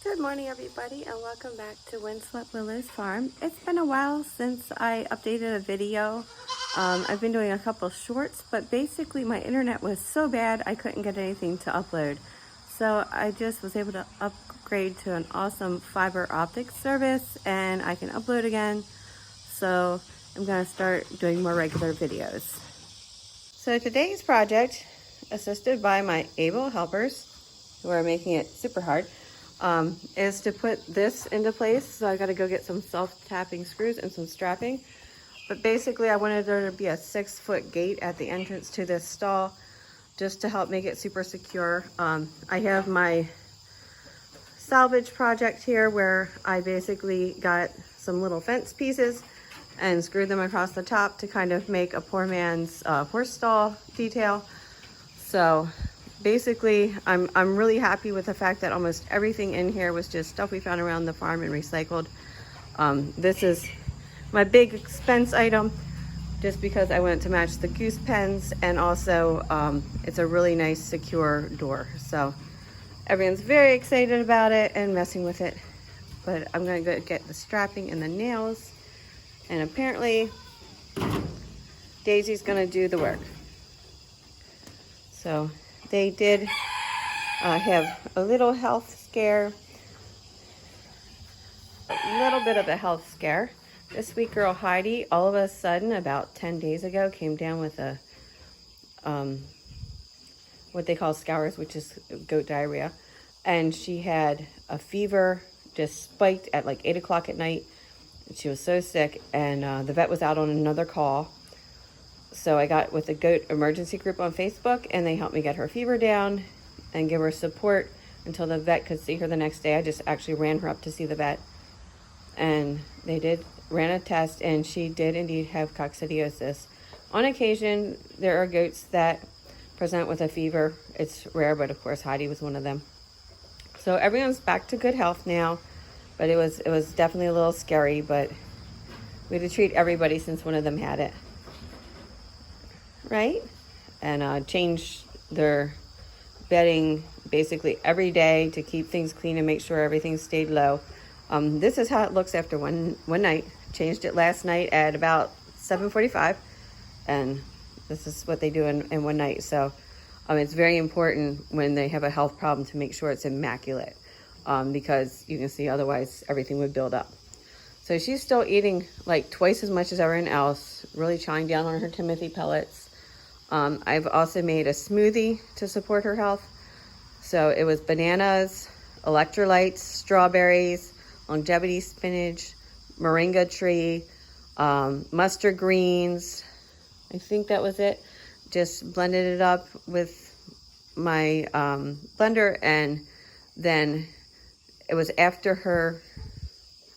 Good morning, everybody, and welcome back to Windswept Willows Farm. It's been a while since I updated a video. I've been doing a couple shorts, but basically my internet was so bad I couldn't get anything to upload. So I just was able to upgrade to an awesome fiber optic service, and I can upload again. So I'm going to start doing more regular videos. So today's project, assisted by my able helpers, who are making it super hard, is to put this into place. So I got to go get some self-tapping screws and some strapping. But basically I wanted there to be a 6-foot gate at the entrance to this stall just to help make it super secure. I have my salvage project here where I basically got some little fence pieces and screwed them across the top to kind of make a poor man's horse stall detail. So basically, I'm really happy with the fact that almost everything in here was just stuff we found around the farm and recycled. This is my big expense item just because I wanted to match the goose pens, and also it's a really nice secure door. So everyone's very excited about it and messing with it. But I'm gonna go get the strapping and the nails, and apparently Daisy's gonna do the work. So they did have a little health scare, a little bit of a health scare. This sweet girl Heidi, all of a sudden, about 10 days ago, came down with a, what they call scours, which is goat diarrhea. And she had a fever, just spiked at like 8 o'clock at night. She was so sick, and the vet was out on another call. So I got with the goat emergency group on Facebook, and they helped me get her fever down and give her support until the vet could see her the next day. I just actually ran her up to see the vet, and they ran a test, and she did indeed have coccidiosis. On occasion, there are goats that present with a fever. It's rare, but of course Heidi was one of them. So everyone's back to good health now, but it was definitely a little scary, but we had to treat everybody since one of them had it. Right? And change their bedding basically every day to keep things clean and make sure everything stayed low. This is how it looks after one night. Changed it last night at about 7:45, and this is what they do in one night. So it's very important when they have a health problem to make sure it's immaculate, because you can see otherwise everything would build up. So she's still eating like twice as much as everyone else, really chowing down on her Timothy pellets. I've also made a smoothie to support her health. So it was bananas, electrolytes, strawberries, longevity spinach, moringa tree, mustard greens. I think that was it. Just blended it up with my blender, and then it was after her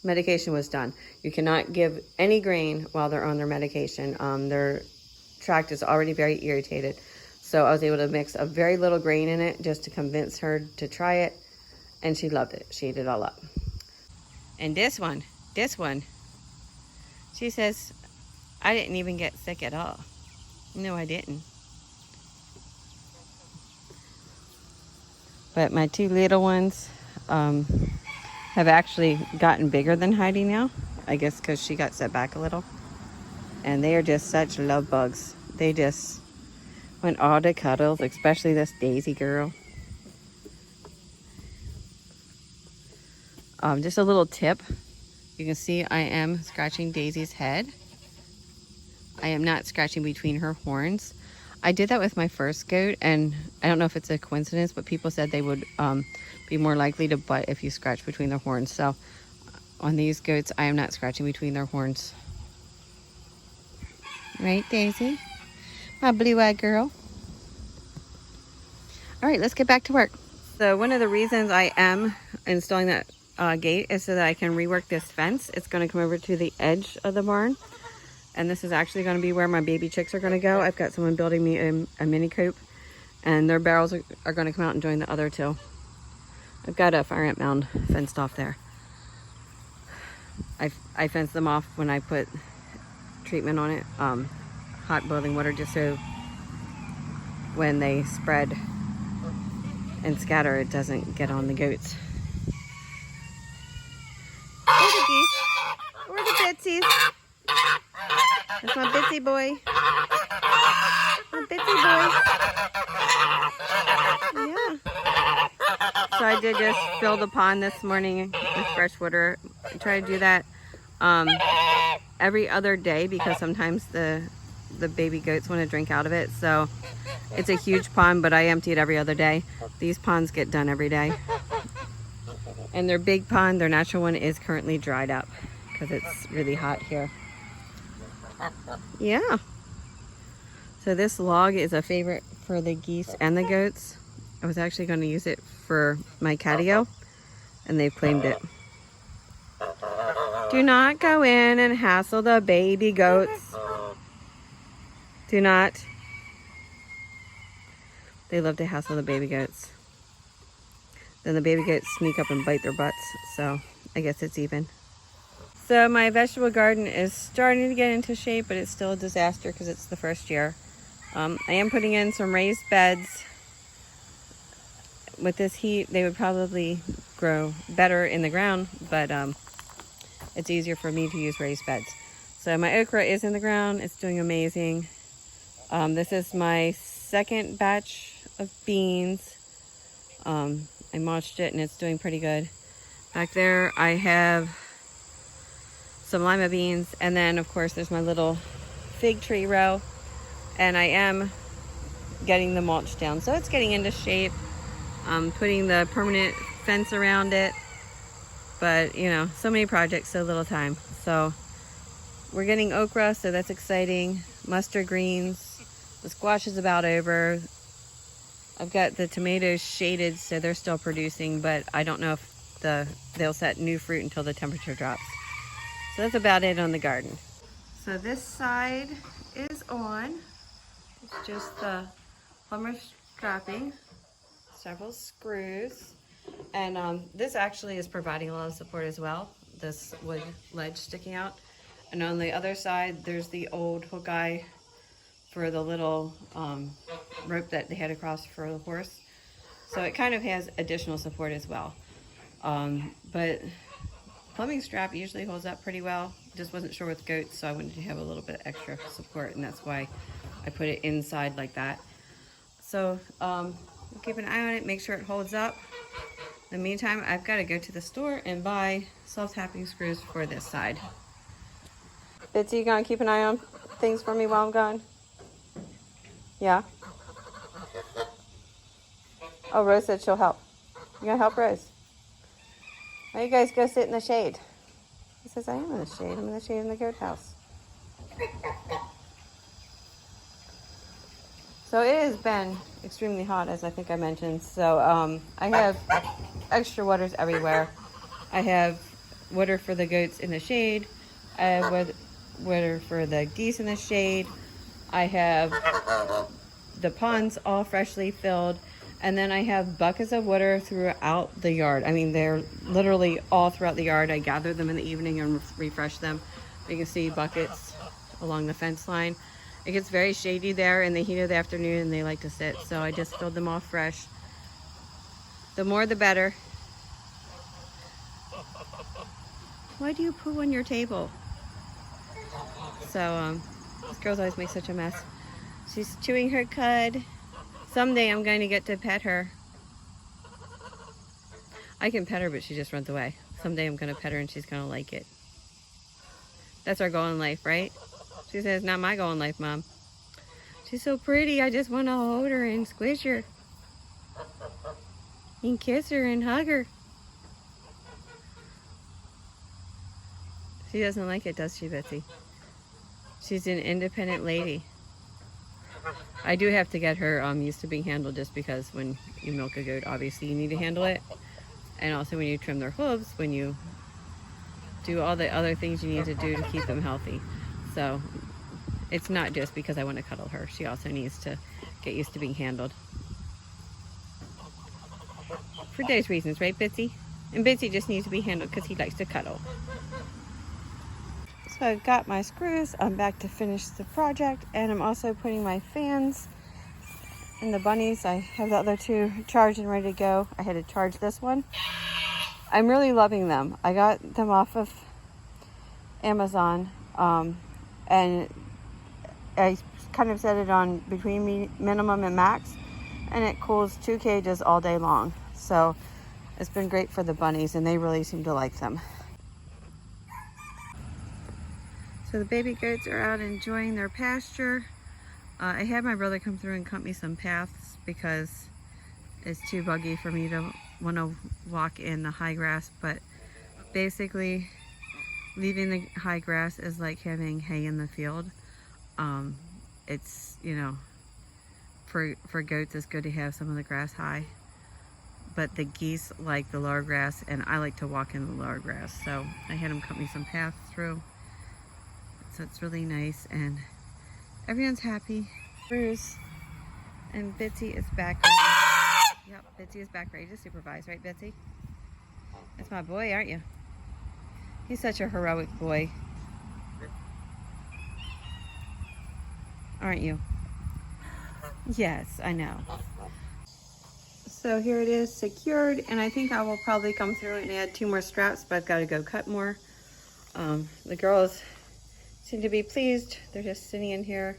medication was done. You cannot give any grain while they're on their medication. Their tract is already very irritated. So I was able to mix a very little grain in it just to convince her to try it, and she loved it. She ate it all up. And this one, she says, I didn't even get sick at all. No, I didn't. But my two little ones have actually gotten bigger than Heidi now. I guess because she got set back a little. And they are just such love bugs. They just want all the cuddles, especially this Daisy girl. Just a little tip. You can see I am scratching Daisy's head. I am not scratching between her horns. I did that with my first goat, and I don't know if it's a coincidence, but people said they would be more likely to butt if you scratch between their horns. So on these goats, I am not scratching between their horns. Right, Daisy? My blue-eyed girl. All right, let's get back to work. So one of the reasons I am installing that gate is so that I can rework this fence. It's going to come over to the edge of the barn, and this is actually going to be where my baby chicks are going to go. I've got someone building me a mini coop, and their barrels are going to come out and join the other two. I've got a fire ant mound fenced off there. I fenced them off when I put treatment on it, hot boiling water, just so when they spread and scatter, it doesn't get on the goats. Bitsies. That's my Bitsy boy. My Bitsy boy. Yeah. So I did just fill the pond this morning with fresh water. I try to do that every other day because sometimes the baby goats want to drink out of it. So it's a huge pond, but I empty it every other day. These ponds get done every day. And their big pond, their natural one, is currently dried up because it's really hot here. Yeah. So this log is a favorite for the geese and the goats. I was actually going to use it for my catio, and they've claimed it. Do not go in and hassle the baby goats. Do not. They love to hassle the baby goats. Then the baby goats sneak up and bite their butts, so I guess it's even. So my vegetable garden is starting to get into shape, but it's still a disaster because it's the first year. I am putting in some raised beds. With this heat, they would probably grow better in the ground, but it's easier for me to use raised beds. So my okra is in the ground. It's doing amazing. This is my second batch of beans. I mulched it and it's doing pretty good. Back there I have some lima beans, and then of course there's my little fig tree row, and I am getting the mulch down, so it's getting into shape. I'm putting the permanent fence around it, but you know, so many projects, so little time. So we're getting okra, so that's exciting. Mustard greens. The squash is about over. I've got the tomatoes shaded, so they're still producing, but I don't know if they'll set new fruit until the temperature drops. So that's about it on the garden. So this side is on. It's just the plumber strapping, several screws, and this actually is providing a lot of support as well. This wood ledge sticking out, and on the other side there's the old hook eye for the little rope that they had across for the horse. So it kind of has additional support as well. But plumbing strap usually holds up pretty well. Just wasn't sure with goats, so I wanted to have a little bit extra support, and that's why I put it inside like that. So we'll keep an eye on it, make sure it holds up. In the meantime, I've got to go to the store and buy self-tapping screws for this side. Bitsy, you gonna keep an eye on things for me while I'm gone? Yeah? Oh, Rose said she'll help. You gonna help Rose? Why don't you guys go sit in the shade? He says, I am in the shade. I'm in the shade in the goat house. So it has been extremely hot, as I think I mentioned. So I have extra waters everywhere. I have water for the goats in the shade. I have water for the geese in the shade. I have the ponds all freshly filled, and then I have buckets of water throughout the yard. I mean, they're literally all throughout the yard. I gather them in the evening and refresh them. You can see buckets along the fence line. It gets very shady there in the heat of the afternoon, and they like to sit, so I just filled them all fresh. The more the better. Why do you poo on your table? So this girl's always makes such a mess. She's chewing her cud. Someday I'm going to get to pet her. I can pet her, but she just runs away. Someday I'm going to pet her and she's going to like it. That's our goal in life, right? She says, not my goal in life, Mom. She's so pretty. I just want to hold her and squish her. And kiss her and hug her. She doesn't like it, does she, Betsy? She's an independent lady. I do have to get her used to being handled, just because when you milk a goat, obviously you need to handle it. And also when you trim their hooves, when you do all the other things you need to do to keep them healthy. So it's not just because I want to cuddle her. She also needs to get used to being handled. For those reasons, right, Bitsy? And Bitsy just needs to be handled because he likes to cuddle. So I've got my screws. I'm back to finish the project, and I'm also putting my fans in the bunnies. I have the other two charged and ready to go. I had to charge this one. I'm really loving them. I got them off of Amazon, and I kind of set it on between minimum and max, and it cools 2 cages all day long. So it's been great for the bunnies, and they really seem to like them. So the baby goats are out enjoying their pasture. I had my brother come through and cut me some paths because it's too buggy for me to want to walk in the high grass, but basically leaving the high grass is like having hay in the field. It's, you know, for goats it's good to have some of the grass high, but the geese like the lower grass, and I like to walk in the lower grass, so I had him cut me some paths through. So it's really nice, and everyone's happy. Bruce and Bitsy is back ready. Yep, Bitsy is back ready to supervise, right, Bitsy? That's my boy, aren't you? He's such a heroic boy. Aren't you? Yes, I know. So here it is secured, and I think I will probably come through and add 2 more straps, but I've got to go cut more. The girls seem to be pleased. They're just sitting in here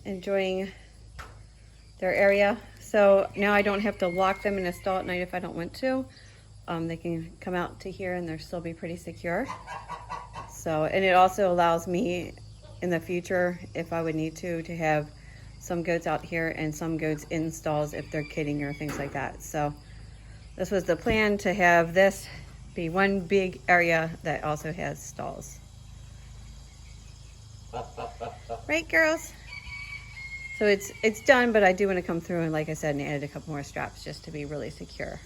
enjoying their area. So now I don't have to lock them in a stall at night if I don't want to. They can come out to here and they'll still be pretty secure. So, and it also allows me in the future, if I would need to have some goats out here and some goats in stalls if they're kidding or things like that. So this was the plan, to have this be one big area that also has stalls. Right, girls? So it's done, but I do want to come through and, like I said, and add a couple more straps just to be really secure.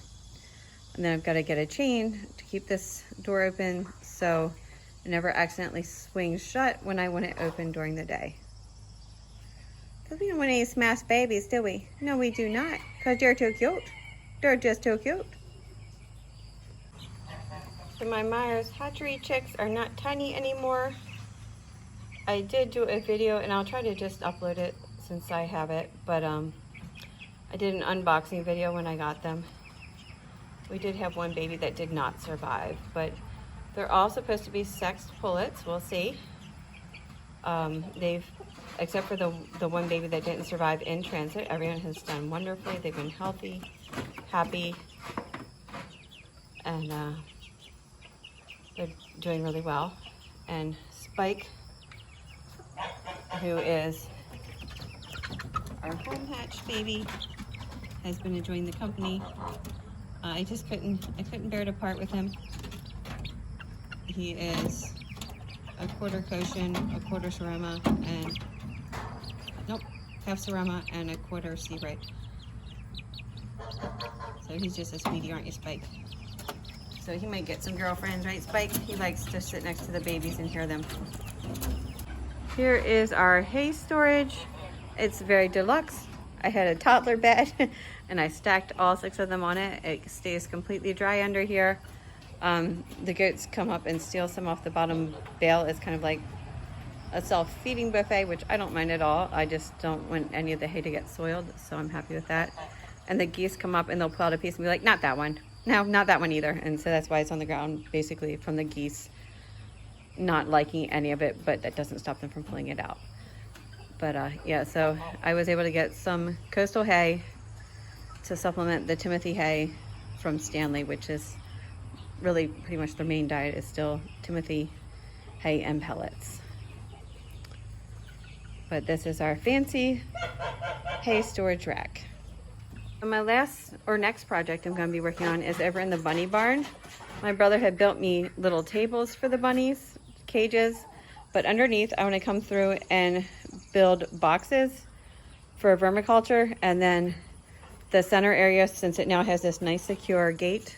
And then I've got to get a chain to keep this door open so it never accidentally swings shut when I want it open during the day. Because we don't want any smashed babies, do we? No, we do not, because they're too cute. They're just too cute. So my Myers hatchery chicks are not tiny anymore. I did do a video, and I'll try to just upload it since I have it, but I did an unboxing video when I got them. We did have one baby that did not survive, but they're all supposed to be sexed pullets. We'll see. Except for the one baby that didn't survive in transit, everyone has done wonderfully. They've been healthy, happy, and they're doing really well. And Spike, who is our home hatch baby, has been enjoying the company. I couldn't bear to part with him. He is a quarter Cochin, a quarter Serama, and half Serama and a quarter Seabright. So he's just a sweetie, aren't you, Spike? So he might get some girlfriends, right, Spike? He likes to sit next to the babies and hear them. Here is our hay storage. It's very deluxe. I had a toddler bed and I stacked all 6 of them on it. It stays completely dry under here. The goats come up and steal some off the bottom bale. It's kind of like a self-feeding buffet, which I don't mind at all. I just don't want any of the hay to get soiled, so I'm happy with that. And the geese come up and they'll pull out a piece and be like, not that one. No, not that one either. And so that's why it's on the ground, basically from the geese not liking any of it, but that doesn't stop them from pulling it out. But yeah, so I was able to get some coastal hay to supplement the Timothy hay from Stanley, which is really pretty much their main diet is still Timothy hay and pellets. But this is our fancy hay storage rack. And my last or next project I'm going to be working on is over in the bunny barn. My brother had built me little tables for the bunnies, cages, but underneath I want to come through and build boxes for vermiculture, and then the center area, since it now has this nice secure gate,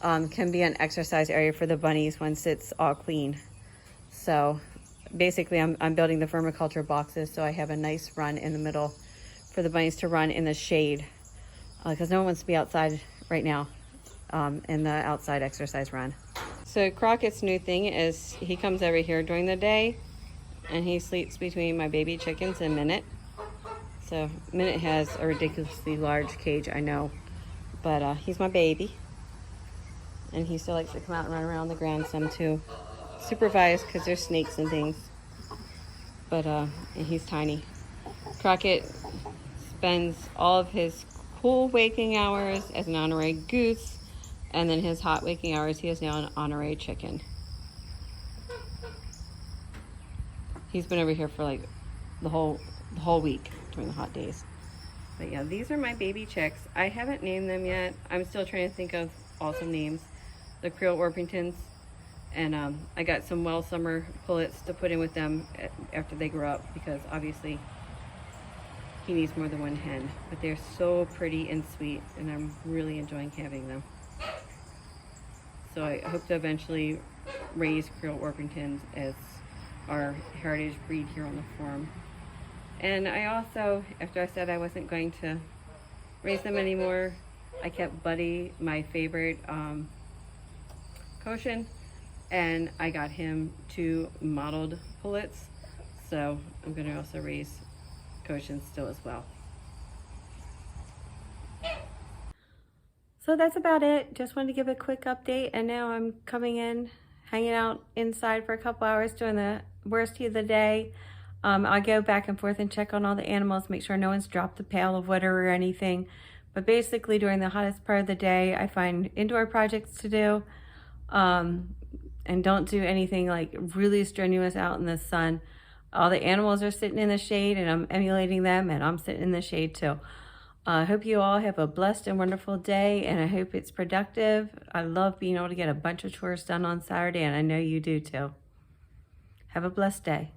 can be an exercise area for the bunnies once it's all clean. So basically I'm building the vermiculture boxes so I have a nice run in the middle for the bunnies to run in the shade, because no one wants to be outside right now in the outside exercise run. So Crockett's new thing is he comes over here during the day and he sleeps between my baby chickens and Minute. So Minute has a ridiculously large cage, I know, but he's my baby. And he still likes to come out and run around the ground some too. supervised because there's snakes and things. But, and he's tiny. Crockett spends all of his cool waking hours as an honorary goose, and then his hot waking hours, he is now an honorary chicken. He's been over here for like the whole week during the hot days. But yeah, these are my baby chicks. I haven't named them yet. I'm still trying to think of awesome names. The Creole Orpingtons. And I got some well summer pullets to put in with them after they grow up, because obviously he needs more than one hen. But they're so pretty and sweet, and I'm really enjoying having them. So I hope to eventually raise Creole Orpingtons as our heritage breed here on the farm. And I also, after I said I wasn't going to raise them anymore, I kept Buddy, my favorite Cochin, and I got him 2 mottled pullets. So I'm going to also raise Cochins still as well. So that's about it. Just wanted to give a quick update, and now I'm coming in, hanging out inside for a couple hours doing the worst heat of the day. I'll go back and forth and check on all the animals, make sure no one's dropped a pail of water or anything. But basically during the hottest part of the day, I find indoor projects to do, and don't do anything like really strenuous out in the sun. All the animals are sitting in the shade, and I'm emulating them, and I'm sitting in the shade too. I hope you all have a blessed and wonderful day, and I hope it's productive. I love being able to get a bunch of chores done on Saturday, and I know you do too. Have a blessed day.